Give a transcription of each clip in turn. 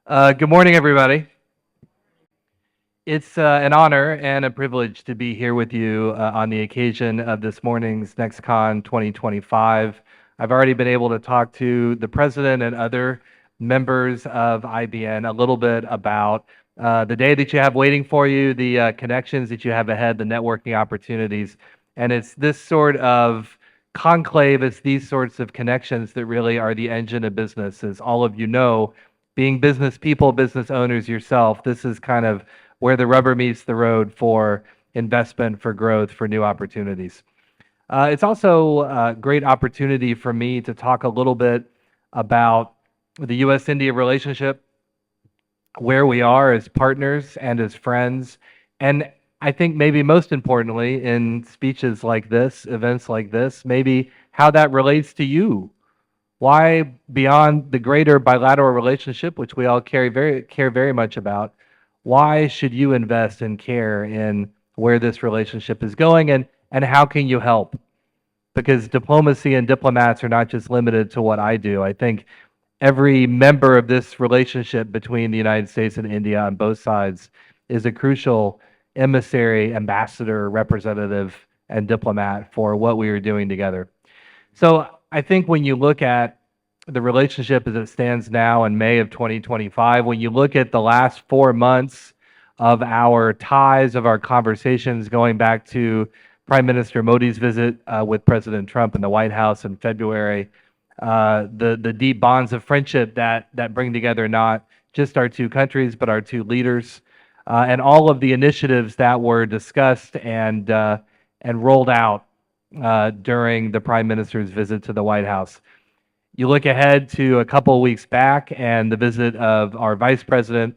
Good morning, everybody. It's an honor and a privilege to be here with you on the occasion of this morning's NEXCON 2025. I've already been able to talk to the president and other members of IBN a little bit about the day that you have waiting for you, the connections that you have ahead, the networking opportunities. And it's this sort of conclave, it's these sorts of connections that really are the engine of business. As all of you know, being business people, business owners yourself, this is kind of where the rubber meets the road for investment, for growth, for new opportunities. It's also a great opportunity for me to talk a little bit about the U.S.-India relationship, where we are as partners and as friends, and I think maybe most importantly in speeches like this, events like this, maybe how that relates to you. Why, beyond the greater bilateral relationship, which we all care very much about, why should you invest and care in where this relationship is going, and how can you help? Because diplomacy and diplomats are not just limited to what I do. I think every member of this relationship between the United States and India on both sides is a crucial emissary, ambassador, representative, and diplomat for what we are doing together. So I think when you look at the relationship as it stands now in May of 2025, when you look at the last 4 months of our ties, of our conversations going back to Prime Minister Modi's visit with President Trump in the White House in February, the deep bonds of friendship that bring together not just our two countries, but our two leaders, and all of the initiatives that were discussed and rolled out during the Prime Minister's visit to the White House. You look ahead to a couple of weeks back and the visit of our Vice President,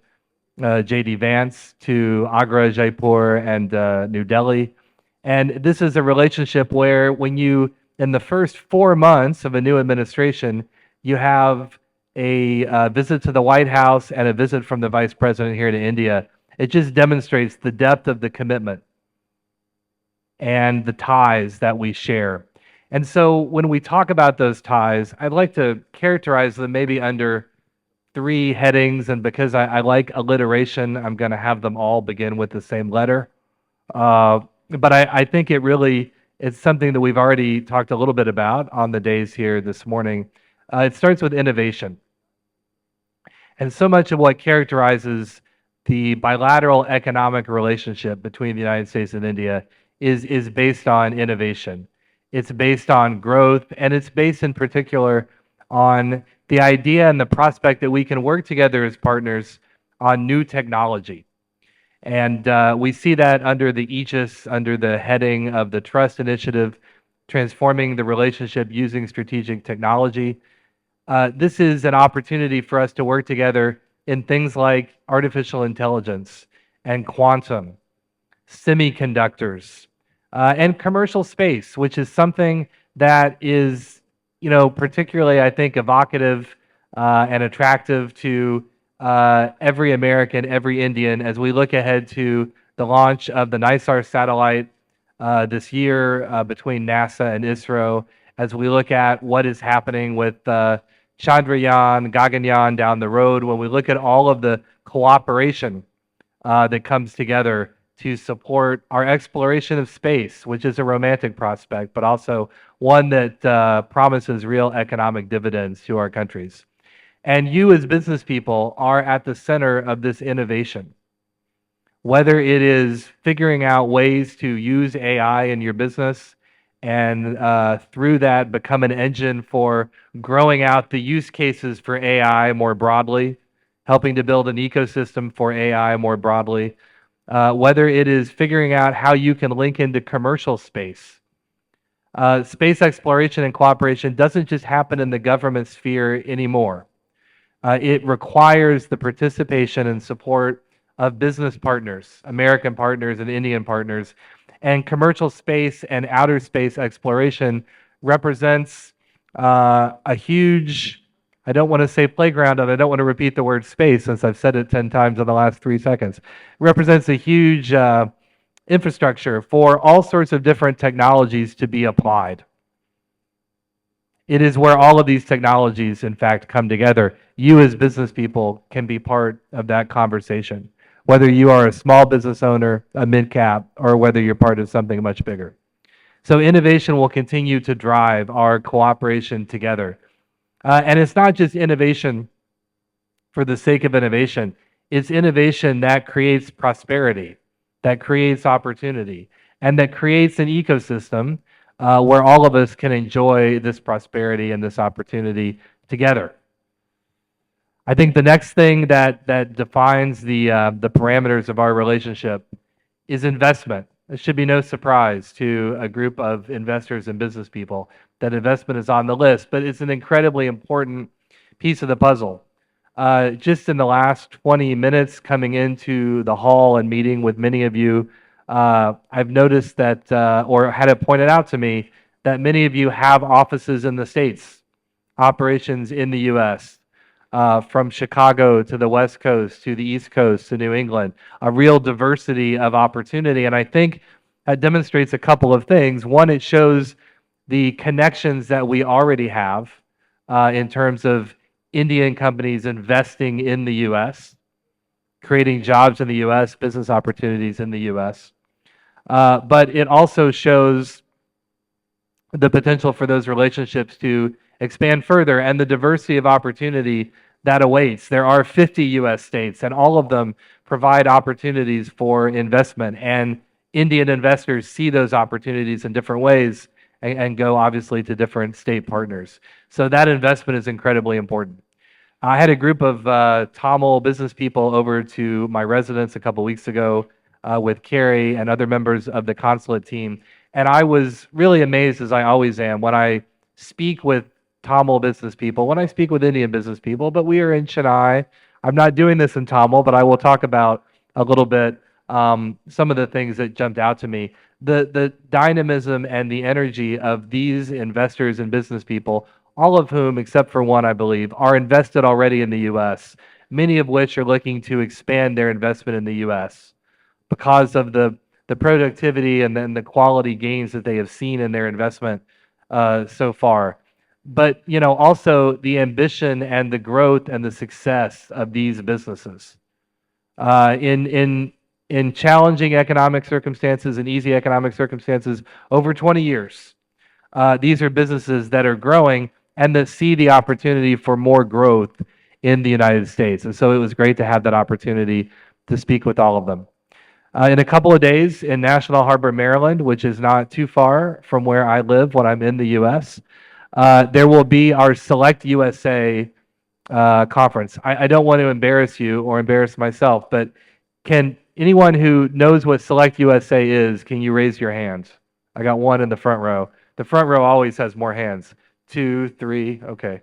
J.D. Vance, to Agra, Jaipur, and New Delhi. And this is a relationship where when you, in the first 4 months of a new administration, you have a visit to the White House and a visit from the Vice President here to India. It just demonstrates the depth of the commitment and the ties that we share. And so when we talk about those ties, I'd like to characterize them maybe under 3 headings, and because I like alliteration, I'm going to have them all begin with the same letter. But I think it's something that we've already talked a little bit about on the days here this morning. It starts with innovation. And so much of what characterizes the bilateral economic relationship between the United States and India is based on innovation. It's based on growth, and it's based in particular on the idea and the prospect that we can work together as partners on new technology. And we see that under the aegis, under the heading of the Trust Initiative, transforming the relationship using strategic technology. This is an opportunity for us to work together in things like artificial intelligence and quantum, semiconductors, and commercial space, which is something that is, particularly, I think, evocative and attractive to every American, every Indian, as we look ahead to the launch of the NISAR satellite this year between NASA and ISRO, as we look at what is happening with Chandrayaan, Gaganyaan down the road, when we look at all of the cooperation that comes together to support our exploration of space, which is a romantic prospect, but also one that promises real economic dividends to our countries. And you as business people are at the center of this innovation. Whether it is figuring out ways to use AI in your business and through that become an engine for growing out the use cases for AI more broadly, helping to build an ecosystem for AI more broadly, whether it is figuring out how you can link into commercial space. Space exploration and cooperation doesn't just happen in the government sphere anymore. It requires the participation and support of business partners, American partners and Indian partners, and commercial space and outer space exploration represents a huge, I don't want to say playground, and I don't want to repeat the word space since I've said it 10 times in the last 3 seconds. It represents a huge infrastructure for all sorts of different technologies to be applied. It is where all of these technologies, in fact, come together. You as business people can be part of that conversation, whether you are a small business owner, a mid-cap, or whether you're part of something much bigger. So innovation will continue to drive our cooperation together. And it's not just innovation for the sake of innovation. It's innovation that creates prosperity, that creates opportunity, and that creates an ecosystem where all of us can enjoy this prosperity and this opportunity together. I think the next thing that defines the parameters of our relationship is investment. It should be no surprise to a group of investors and business people that investment is on the list, but it's an incredibly important piece of the puzzle. Just in the last 20 minutes coming into the hall and meeting with many of you, I've noticed that, or had it pointed out to me, that many of you have offices in the States, operations in the US, from Chicago to the West Coast to the East Coast to New England, a real diversity of opportunity. And I think that demonstrates a couple of things. One, it shows the connections that we already have in terms of Indian companies investing in the US, creating jobs in the US, business opportunities in the US. But it also shows the potential for those relationships to expand further and the diversity of opportunity that awaits. There are 50 US states, and all of them provide opportunities for investment. And Indian investors see those opportunities in different ways and go obviously to different state partners. So that investment is incredibly important. I had a group of Tamil business people over to my residence a couple weeks ago with Carrie and other members of the consulate team. And I was really amazed, as I always am, when I speak with Tamil business people, when I speak with Indian business people, but we are in Chennai. I'm not doing this in Tamil, but I will talk about a little bit some of the things that jumped out to me. The dynamism and the energy of these investors and business people, all of whom, except for one, I believe, are invested already in the U.S., many of which are looking to expand their investment in the U.S. because of the productivity and then the quality gains that they have seen in their investment so far. But also the ambition and the growth and the success of these businesses. In challenging economic circumstances and easy economic circumstances over 20 years, these are businesses that are growing and that see the opportunity for more growth in the United States. And so it was great to have that opportunity to speak with all of them. In a couple of days in National Harbor, Maryland, which is not too far from where I live when I'm in the U.S., there will be our Select USA conference. I don't want to embarrass you or embarrass myself, but can anyone who knows what Select USA is, can you raise your hand? I got one in the front row. The front row always has more hands. 2, 3, okay.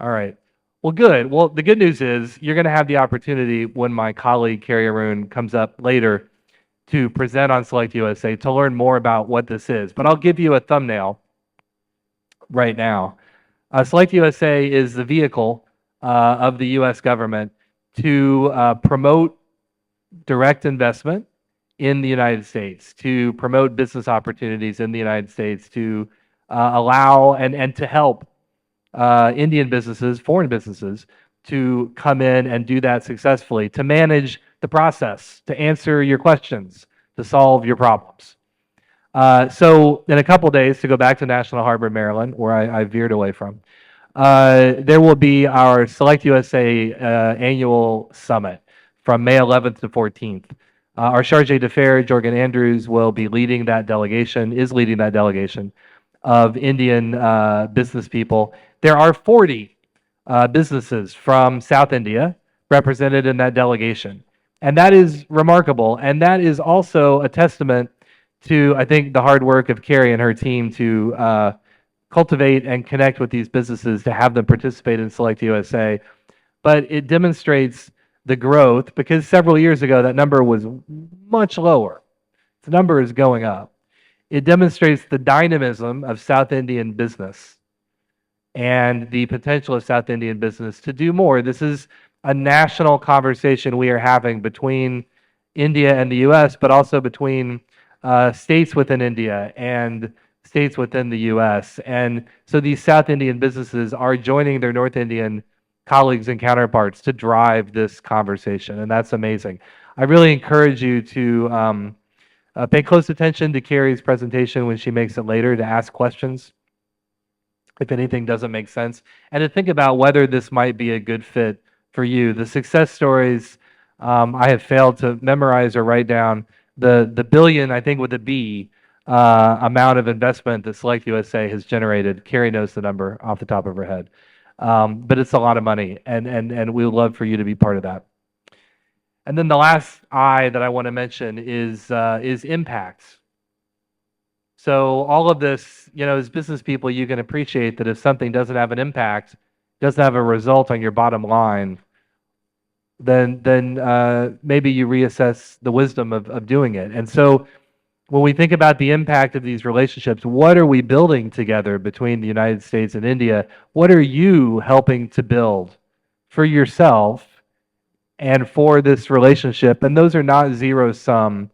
All right. Well, good. Well, the good news is you're going to have the opportunity when my colleague Carrie Arun comes up later to present on Select USA to learn more about what this is. But I'll give you a thumbnail right now. Select USA is the vehicle of the U.S. government to promote direct investment in the United States, to promote business opportunities in the United States, to allow and to help Indian businesses, foreign businesses, to come in and do that successfully, to manage the process, to answer your questions, to solve your problems. So in a couple days, to go back to National Harbor, Maryland, where I veered away from, there will be our Select USA annual summit from May 11th to 14th. Our Charge d'Affaires, Jorgen Andrews, will be leading that delegation, is leading that delegation of Indian business people. There are 40 businesses from South India represented in that delegation. And that is remarkable. And that is also a testament to, I think, the hard work of Carrie and her team to cultivate and connect with these businesses, to have them participate in Select USA. But it demonstrates the growth, because several years ago that number was much lower. The number is going up. It demonstrates the dynamism of South Indian business and the potential of South Indian business to do more. This is a national conversation we are having between India and the US, but also between states within India and states within the US. And so these South Indian businesses are joining their North Indian colleagues and counterparts to drive this conversation, and that's amazing. I really encourage you to pay close attention to Carrie's presentation when she makes it later, to ask questions if anything doesn't make sense, and to think about whether this might be a good fit for you. The success stories I have failed to memorize or write down. The billion, I think with a B, amount of investment that Select USA has generated. Carrie knows the number off the top of her head. But it's a lot of money, and we would love for you to be part of that. And then the last I that I want to mention is impact. So all of this, as business people, you can appreciate that if something doesn't have an impact, doesn't have a result on your bottom line, then maybe you reassess the wisdom of doing it. And so when we think about the impact of these relationships, what are we building together between the United States and India? What are you helping to build for yourself and for this relationship? And those are not zero-sum,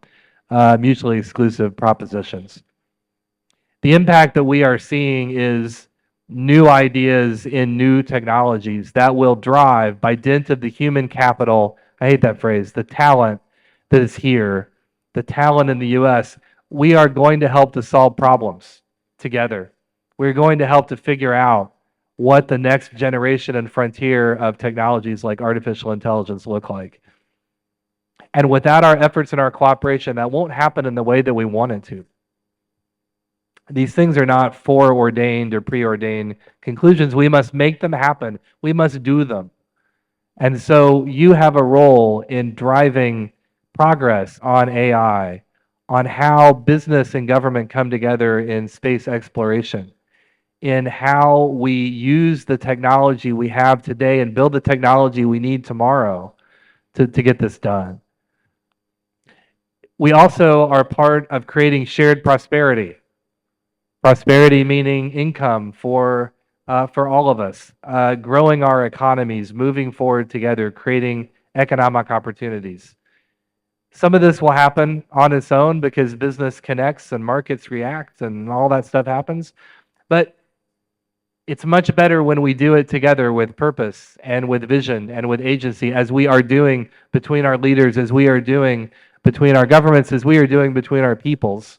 mutually exclusive propositions. The impact that we are seeing is new ideas in new technologies that will drive, by dint of the human capital, I hate that phrase, the talent that is here, the talent in the US, we are going to help to solve problems together. We're going to help to figure out what the next generation and frontier of technologies like artificial intelligence look like. And without our efforts and our cooperation, that won't happen in the way that we want it to. These things are not foreordained or preordained conclusions. We must make them happen. We must do them. And so you have a role in driving progress on AI, on how business and government come together in space exploration, in how we use the technology we have today and build the technology we need tomorrow to get this done. We also are part of creating shared prosperity. Prosperity meaning income for all of us, growing our economies, moving forward together, creating economic opportunities. Some of this will happen on its own because business connects and markets react and all that stuff happens. But it's much better when we do it together with purpose and with vision and with agency, as we are doing between our leaders, as we are doing between our governments, as we are doing between our peoples.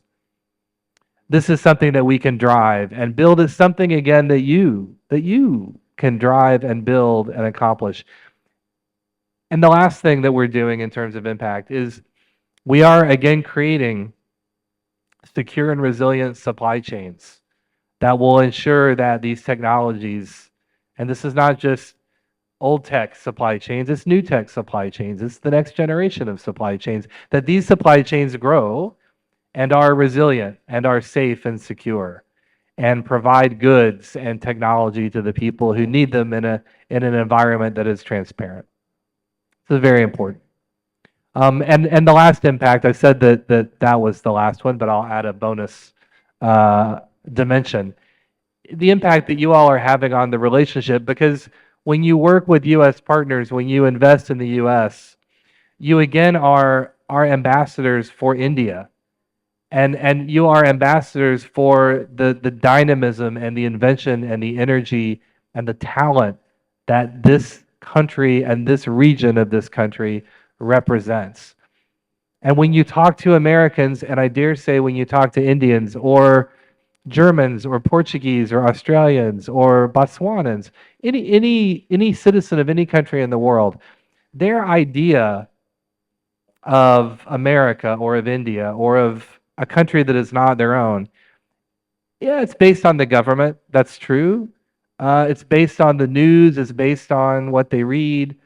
This is something that we can drive, and build is something, again, that you can drive and build and accomplish. And the last thing that we're doing in terms of impact is we are, again, creating secure and resilient supply chains that will ensure that these technologies, and this is not just old tech supply chains, it's new tech supply chains, it's the next generation of supply chains, that these supply chains grow and are resilient and are safe and secure and provide goods and technology to the people who need them in an environment that is transparent. This is very important. And the last impact, I said that was the last one, but I'll add a bonus dimension. The impact that you all are having on the relationship, because when you work with U.S. partners, when you invest in the U.S., you again are ambassadors for India. And you are ambassadors for the dynamism and the invention and the energy and the talent that this country and this region of this country represents. And when you talk to Americans, and I dare say when you talk to Indians or Germans or Portuguese or Australians or Botswanans, any citizen of any country in the world, their idea of America or of India or of a country that is not their own, yeah, it's based on the government. That's true. It's based on the news. It's based on what they read.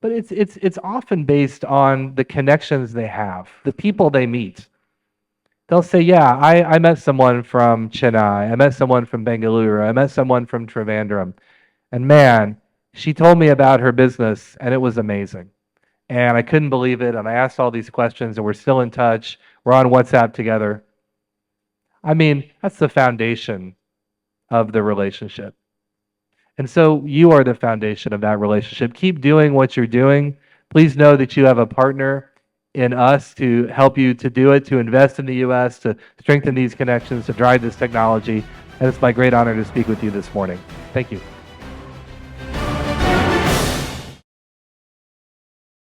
But it's often based on the connections they have, the people they meet. They'll say, yeah, I met someone from Chennai. I met someone from Bengaluru. I met someone from Trivandrum. And man, she told me about her business, and it was amazing. And I couldn't believe it. And I asked all these questions, and we're still in touch. We're on WhatsApp together. I mean, that's the foundation of the relationship. And so you are the foundation of that relationship. Keep doing what you're doing. Please know that you have a partner in us to help you to do it, to invest in the U.S., to strengthen these connections, to drive this technology. And it's my great honor to speak with you this morning. Thank you.